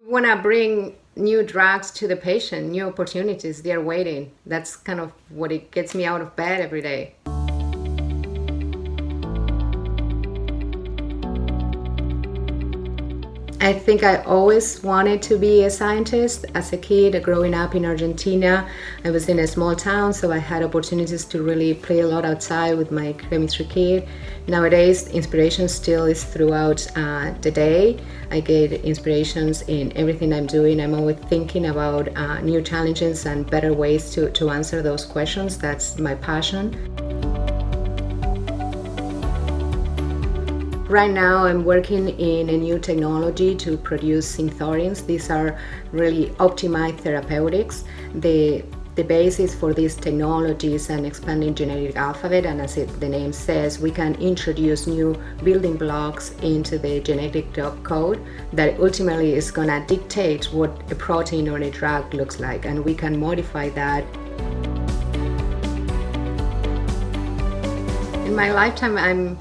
We want to bring new drugs to the patient, new opportunities. They're waiting. That's kind of what it gets me out of bed every day. I think I always wanted to be a scientist. As a kid, growing up in Argentina, I was in a small town, so I had opportunities to really play a lot outside with my chemistry kit. Nowadays, inspiration still is throughout the day. I get inspirations in everything I'm doing. I'm always thinking about new challenges and better ways to answer those questions. That's my passion. Right now I'm working in a new technology to produce synthorins. These are really optimized therapeutics. The basis for this technology is an expanding genetic alphabet, and as the name says, we can introduce new building blocks into the genetic code that ultimately is going to dictate what a protein or a drug looks like, and we can modify that. In my lifetime,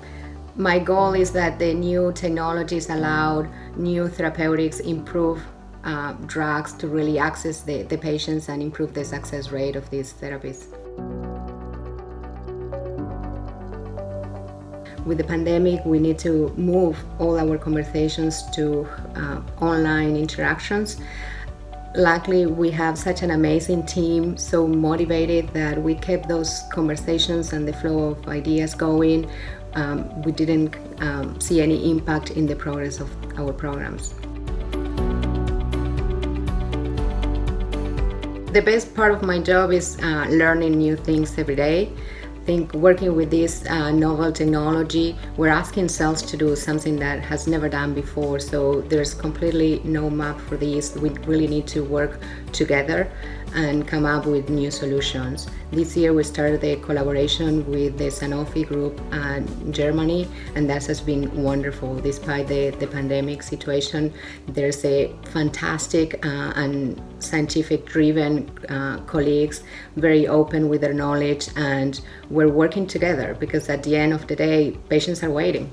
my goal is that the new technologies allow new therapeutics, improve drugs to really access the patients and improve the success rate of these therapies. With the pandemic, we need to move all our conversations to online interactions. Luckily, we have such an amazing team, so motivated that we kept those conversations and the flow of ideas going. We didn't see any impact in the progress of our programs. The best part of my job is learning new things every day. I think working with this novel technology, we're asking cells to do something that has never done before, so there's completely no map for this. We really need to work together and come up with new solutions. This year we started a collaboration with the Sanofi group in Germany, and that has been wonderful. Despite the pandemic situation, there's a fantastic and scientific driven colleagues, very open with their knowledge, and we're working together because at the end of the day, patients are waiting.